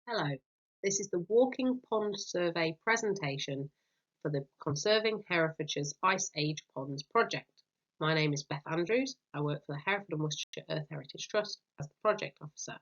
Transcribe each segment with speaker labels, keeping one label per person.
Speaker 1: Hello, this is the Walking Pond Survey presentation for the Conserving Herefordshire's Ice Age Ponds project. My name is Beth Andrews. I work for the Hereford and Worcestershire Earth Heritage Trust as the project officer.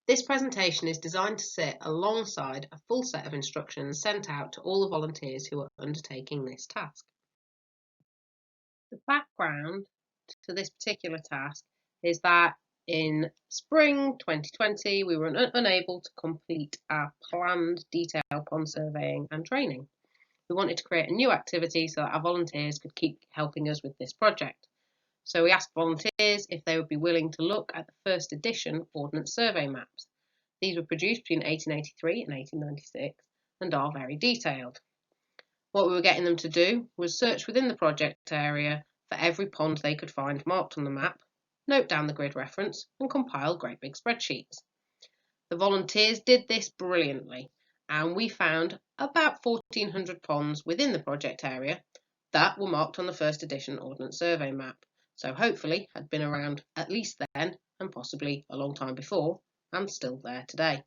Speaker 1: This presentation is designed to sit alongside a full set of instructions sent out to all the volunteers who are undertaking this task. The background to this particular task is that in spring 2020, we were unable to complete our planned detailed pond surveying and training. We wanted to create a new activity so that our volunteers could keep helping us with this project. So we asked volunteers if they would be willing to look at the first edition Ordnance Survey maps. These were produced between 1883 and 1896 and are very detailed. What we were getting them to do was search within the project area for every pond they could find marked on the map, note down the grid reference, and compile great big spreadsheets. The volunteers did this brilliantly, and we found about 1,400 ponds within the project area that were marked on the first edition Ordnance Survey map, so hopefully had been around at least then and possibly a long time before, and still there today.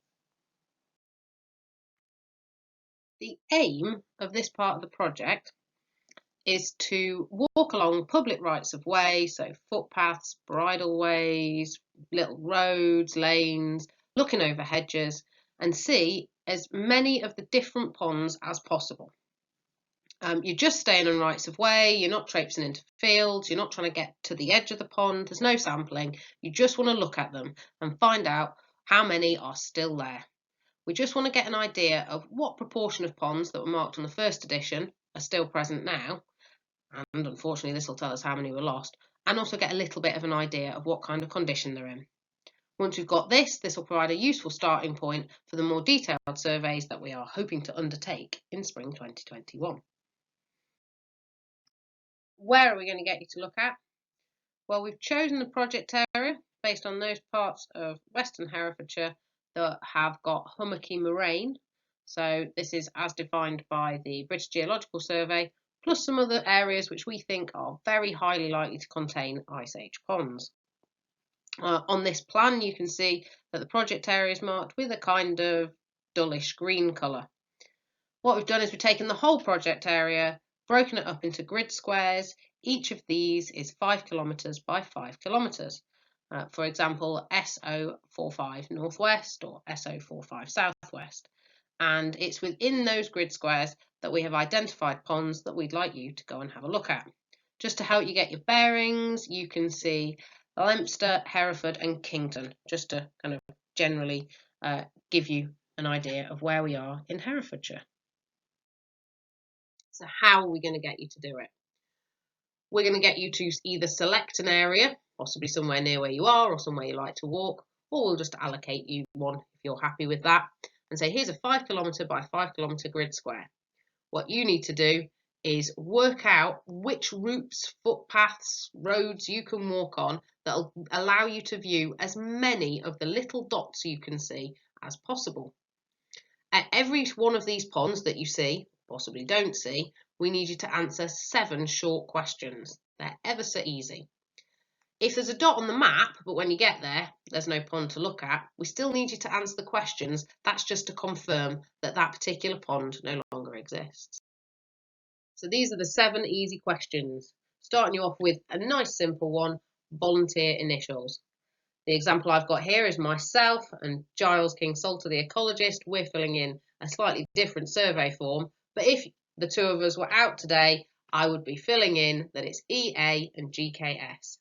Speaker 1: The aim of this part of the project is to walk along public rights of way, so footpaths, bridleways, little roads, lanes, looking over hedges, and see as many of the different ponds as possible. You're just staying on rights of way, you're not traipsing into fields, you're not trying to get to the edge of the pond, there's no sampling, you just want to look at them and find out how many are still there. We just want to get an idea of what proportion of ponds that were marked on the first edition are still present now, and unfortunately this will tell us how many were lost, and also get a little bit of an idea of what kind of condition they're in. Once we've got this will provide a useful starting point for the more detailed surveys that we are hoping to undertake in spring 2021. Where are we going to get you to look at? Well, we've chosen the project area based on those parts of Western Herefordshire that have got hummocky moraine. So this is as defined by the British Geological Survey, plus some other areas which we think are very highly likely to contain Ice Age ponds. On this plan, you can see that the project area is marked with a kind of dullish green colour. What we've done is we've taken the whole project area, broken it up into grid squares. Each of these is 5 kilometres by 5 kilometres. For example, SO45 northwest or SO45 southwest. And it's within those grid squares that we have identified ponds that we'd like you to go and have a look at. Just to help you get your bearings, you can see Leominster, Hereford and Kington, just to kind of generally give you an idea of where we are in Herefordshire. So how are we going to get you to do it? We're going to get you to either select an area, possibly somewhere near where you are or somewhere you like to walk, or we'll just allocate you one if you're happy with that, and say here's a 5 kilometre by 5 kilometre grid square. What you need to do is work out which routes, footpaths, roads you can walk on that'll allow you to view as many of the little dots you can see as possible. At every one of these ponds that you see, possibly don't see, we need you to answer 7 short questions. They're ever so easy. If there's a dot on the map, but when you get there, there's no pond to look at, we still need you to answer the questions. That's just to confirm that that particular pond no longer exists. So these are the 7 easy questions, starting you off with a nice simple one, volunteer initials. The example I've got here is myself and Giles King Salter, the ecologist. We're filling in a slightly different survey form, but if the two of us were out today, I would be filling in that it's EA and GKS.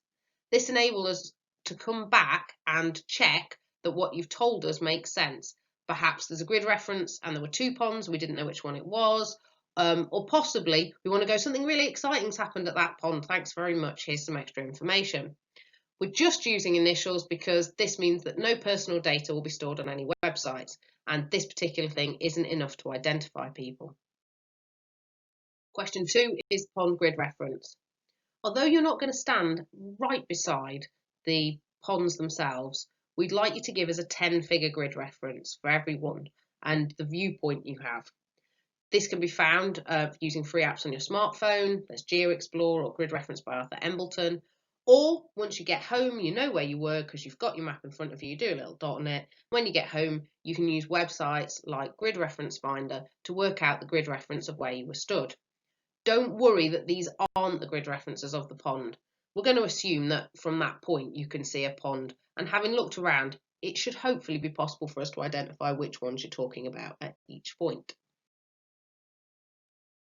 Speaker 1: This enables us to come back and check that what you've told us makes sense. Perhaps there's a grid reference and there were 2 ponds, we didn't know which one it was, or possibly we want to go, something really exciting's happened at that pond, thanks very much, here's some extra information. We're just using initials because this means that no personal data will be stored on any websites, and this particular thing isn't enough to identify people. Question 2 is pond grid reference. Although you're not going to stand right beside the ponds themselves, we'd like you to give us a 10-figure grid reference for every one and the viewpoint you have. This can be found using free apps on your smartphone. There's GeoExplore or Grid Reference by Arthur Embleton, Or once you get home, you know where you were because you've got your map in front of you, you do a little dot on it. When you get home, you can use websites like Grid Reference Finder to work out the grid reference of where you were stood. Don't worry that these aren't the grid references of the pond. We're going to assume that from that point you can see a pond, and having looked around, it should hopefully be possible for us to identify which ones you're talking about at each point.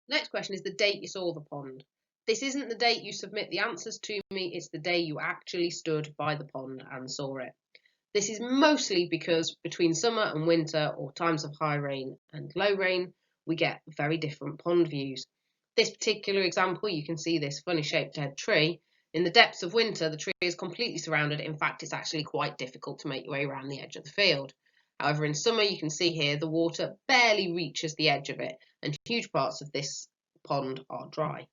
Speaker 1: Next question is the date you saw the pond. This isn't the date you submit the answers to me, it's the day you actually stood by the pond and saw it. This is mostly because between summer and winter, or times of high rain and low rain, we get very different pond views. This particular example, you can see this funny shaped dead tree. In the depths of winter, the tree is completely surrounded. In fact, it's actually quite difficult to make your way around the edge of the field. However, in summer, you can see here the water barely reaches the edge of it, and huge parts of this pond are dry.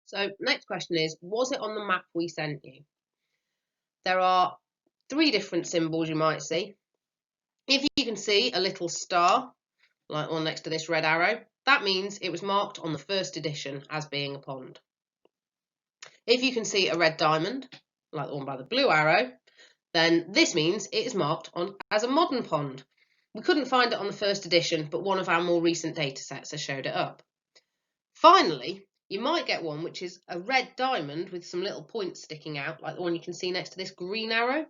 Speaker 1: So, next question is, was it on the map we sent you? There are 3 different symbols you might see. If you can see a little star, like one next to this red arrow, that means it was marked on the first edition as being a pond. If you can see a red diamond, like the one by the blue arrow, then this means it is marked on as a modern pond. We couldn't find it on the first edition, but one of our more recent data sets has showed it up. Finally, you might get one which is a red diamond with some little points sticking out, like the one you can see next to this green arrow.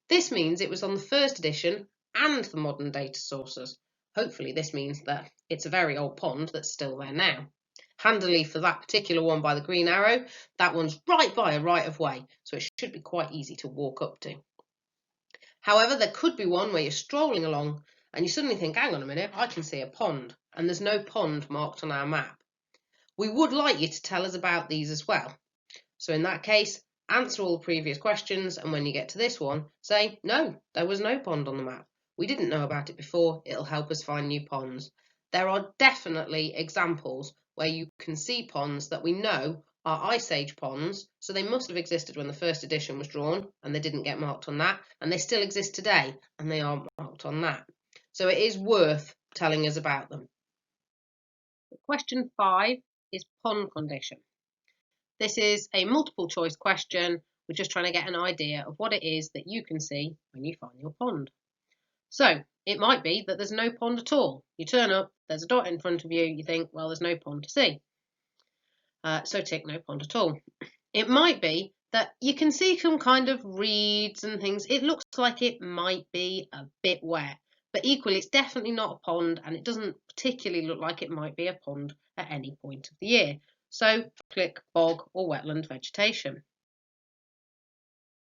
Speaker 1: This means it was on the first edition and the modern data sources. Hopefully this means that it's a very old pond that's still there now. Handily for that particular one by the green arrow, that one's right by a right of way, so it should be quite easy to walk up to. However, there could be one where you're strolling along and you suddenly think, hang on a minute, I can see a pond, and there's no pond marked on our map. We would like you to tell us about these as well. So in that case, answer all the previous questions, and when you get to this one, say, no, there was no pond on the map. We didn't know about it before. It'll help us find new ponds. There are definitely examples where you can see ponds that we know are Ice Age ponds, so they must have existed when the first edition was drawn, and they didn't get marked on that, and they still exist today, and they aren't marked on that. So it is worth telling us about them. Question 5 is pond condition. This is a multiple choice question. We're just trying to get an idea of what it is that you can see when you find your pond. So it might be that there's no pond at all. You turn up, there's a dot in front of you, you think, well, there's no pond to see. So tick no pond at all. It might be that you can see some kind of reeds and things. It looks like it might be a bit wet, but equally it's definitely not a pond, and it doesn't particularly look like it might be a pond at any point of the year. So click bog or wetland vegetation.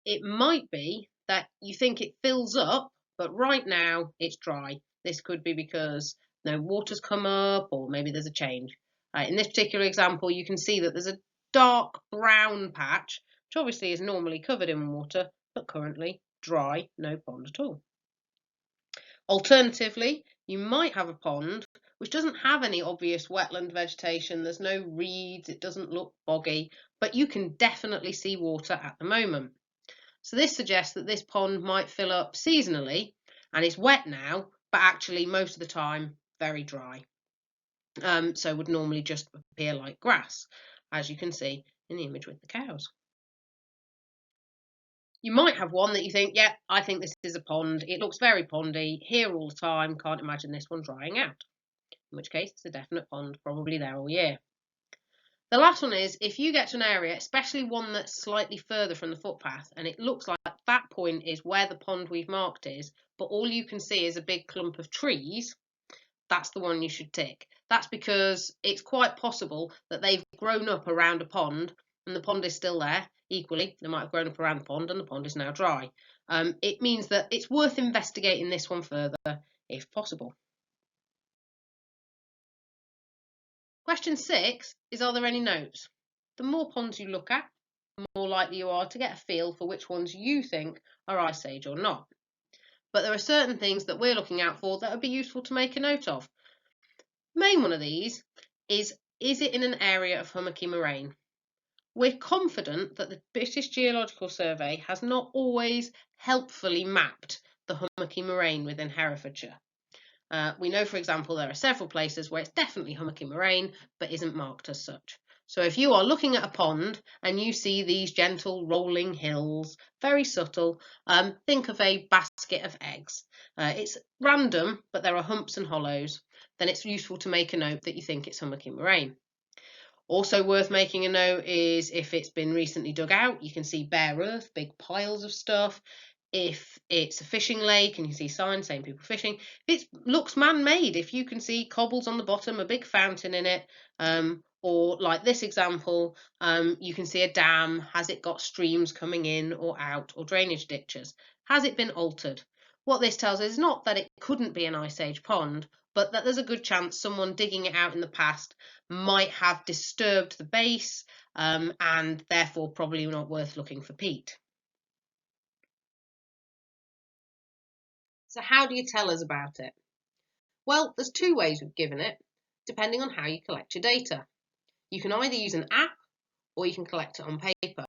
Speaker 1: It might be that you think it fills up, but right now it's dry. This could be because no water's come up, or maybe there's a change. In this particular example, you can see that there's a dark brown patch, which obviously is normally covered in water, but currently dry, no pond at all. Alternatively, you might have a pond which doesn't have any obvious wetland vegetation. There's no reeds, it doesn't look boggy, but you can definitely see water at the moment. So this suggests that this pond might fill up seasonally, and it's wet now, but actually most of the time very dry. So would normally just appear like grass, as you can see in the image with the cows. You might have one that you think, yeah, I think this is a pond. It looks very pondy, here all the time, can't imagine this one drying out. In which case, it's a definite pond, probably there all year. The last one is, if you get to an area, especially one that's slightly further from the footpath, and it looks like that point is where the pond we've marked is, but all you can see is a big clump of trees, that's the one you should tick. That's because it's quite possible that they've grown up around a pond and the pond is still there. Equally, they might have grown up around the pond and the pond is now dry. It means that it's worth investigating this one further if possible. Question 6 is, are there any notes? The more ponds you look at, the more likely you are to get a feel for which ones you think are Ice Age or not. But there are certain things that we're looking out for that would be useful to make a note of. The main one of these is it in an area of hummocky moraine? We're confident that the British Geological Survey has not always helpfully mapped the hummocky moraine within Herefordshire. We know, for example, there are several places where it's definitely hummocky moraine, but isn't marked as such. So if you are looking at a pond and you see these gentle rolling hills, very subtle, think of a basket of eggs. It's random, but there are humps and hollows. Then it's useful to make a note that you think it's hummocky moraine. Also worth making a note is if it's been recently dug out, you can see bare earth, big piles of stuff. If it's a fishing lake and you see signs saying people fishing, if it looks man-made, if you can see cobbles on the bottom, a big fountain in it, or like this example, you can see a dam. Has it got streams coming in or out, or drainage ditches? Has it been altered? What this tells us is not that it couldn't be an Ice Age pond, but that there's a good chance someone digging it out in the past might have disturbed the base, and therefore probably not worth looking for peat. So how do you tell us about it? Well, there's two ways we've given it, depending on how you collect your data. You can either use an app or you can collect it on paper.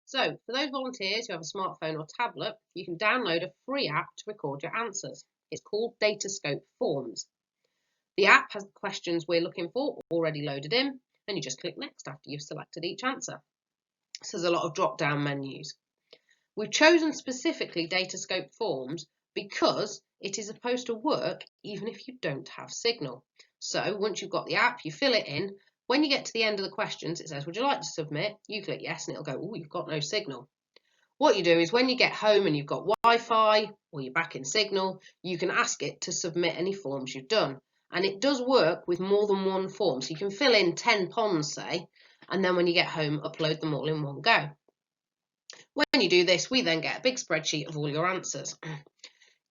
Speaker 1: So for those volunteers who have a smartphone or tablet, you can download a free app to record your answers. It's called Datascope Forms. The app has the questions we're looking for already loaded in, and you just click next after you've selected each answer. So there's a lot of drop-down menus. We've chosen specifically Datascope Forms because it is supposed to work even if you don't have signal. So once you've got the app, you fill it in. When you get to the end of the questions, it says, would you like to submit? You click yes, and it'll go, oh, you've got no signal. What you do is when you get home and you've got Wi-Fi or you're back in signal, you can ask it to submit any forms you've done. And it does work with more than one form. So you can fill in 10 ponds, say, and then when you get home, upload them all in one go. When you do this, we then get a big spreadsheet of all your answers.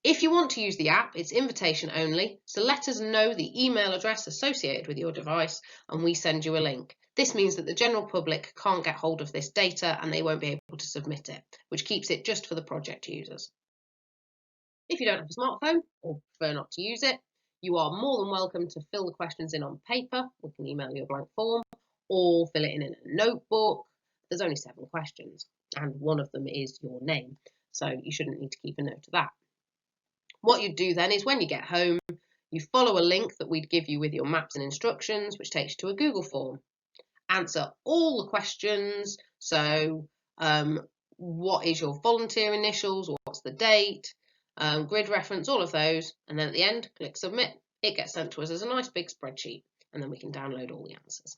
Speaker 1: If you want to use the app, it's invitation only, so let us know the email address associated with your device and we send you a link. This means that the general public can't get hold of this data and they won't be able to submit it, which keeps it just for the project users. If you don't have a smartphone or prefer not to use it, you are more than welcome to fill the questions in on paper. We can email you a blank form or fill it in a notebook. There's only 7 questions and one of them is your name, so you shouldn't need to keep a note of that. What you do then is when you get home, you follow a link that we'd give you with your maps and instructions, which takes you to a Google form. Answer all the questions. So what is your volunteer initials? What's the date? Grid reference, all of those. And then at the end, click submit. It gets sent to us as a nice big spreadsheet, and then we can download all the answers.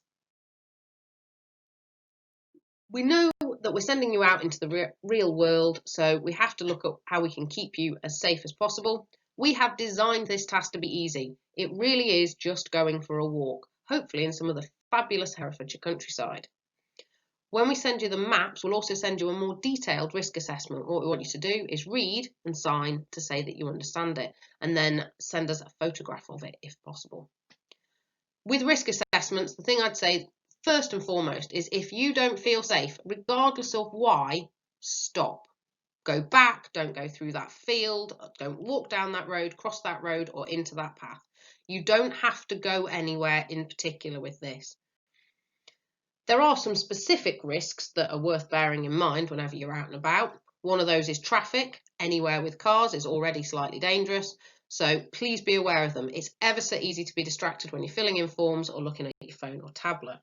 Speaker 1: We know that we're sending you out into the real world, so we have to look at how we can keep you as safe as possible. We have designed this task to be easy. It really is just going for a walk, hopefully in some of the fabulous Herefordshire countryside. When we send you the maps, we'll also send you a more detailed risk assessment. What we want you to do is read and sign to say that you understand it, and then send us a photograph of it if possible. With risk assessments, the thing I'd say first and foremost is if you don't feel safe, regardless of why, stop. Go back, don't go through that field, don't walk down that road, cross that road or into that path. You don't have to go anywhere in particular with this. There are some specific risks that are worth bearing in mind whenever you're out and about. One of those is traffic. Anywhere with cars is already slightly dangerous, so please be aware of them. It's ever so easy to be distracted when you're filling in forms or looking at your phone or tablet.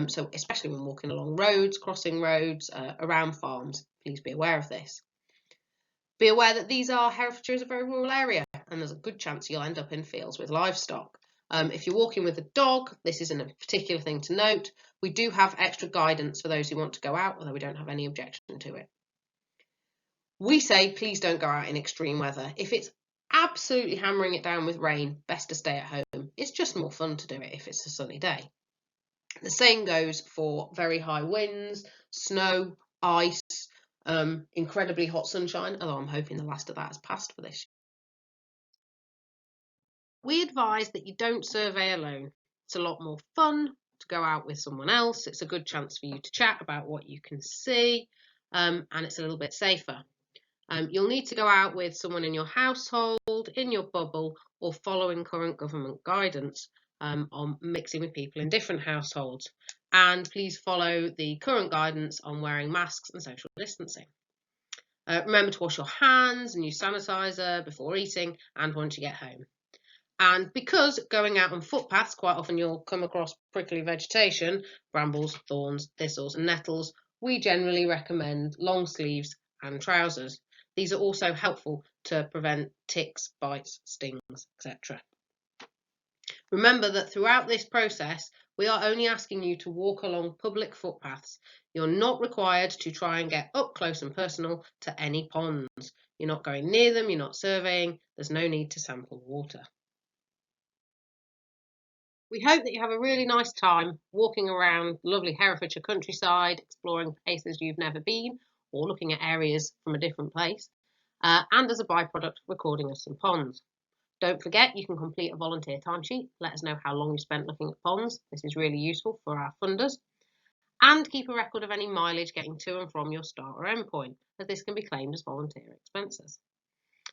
Speaker 1: So especially when walking along roads, crossing roads, around farms, please be aware of this. Be aware that Herefordshire is a very rural area and there's a good chance you'll end up in fields with livestock. If you're walking with a dog, this isn't a particular thing to note. We do have extra guidance for those who want to go out, although we don't have any objection to it. We say please don't go out in extreme weather. If it's absolutely hammering it down with rain, best to stay at home. It's just more fun to do it if it's a sunny day. The same goes for very high winds, snow, ice, incredibly hot sunshine, although I'm hoping the last of that has passed for this. We advise that you don't survey alone. It's a lot more fun to go out with someone else. It's a good chance for you to chat about what you can see, and it's a little bit safer. You'll need to go out with someone in your household, in your bubble, or following current government guidance on mixing with people in different households. And please follow the current guidance on wearing masks and social distancing. Remember to wash your hands and use sanitizer before eating and once you get home. And because going out on footpaths, quite often you'll come across prickly vegetation, brambles, thorns, thistles and nettles, we generally recommend long sleeves and trousers. These are also helpful to prevent ticks, bites, stings, etc. Remember that throughout this process, we are only asking you to walk along public footpaths. You're not required to try and get up close and personal to any ponds. You're not going near them, you're not surveying, there's no need to sample water. We hope that you have a really nice time walking around lovely Herefordshire countryside, exploring places you've never been, or looking at areas from a different place, and as a byproduct, recording of some ponds. Don't forget, you can complete a volunteer timesheet. Let us know how long you spent looking at ponds. This is really useful for our funders. And keep a record of any mileage getting to and from your start or end point, as this can be claimed as volunteer expenses.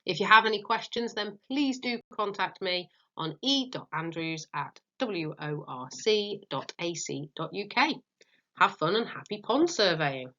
Speaker 1: If you have any questions, then please do contact me on e.andrews@worc.ac.uk. Have fun and happy pond surveying!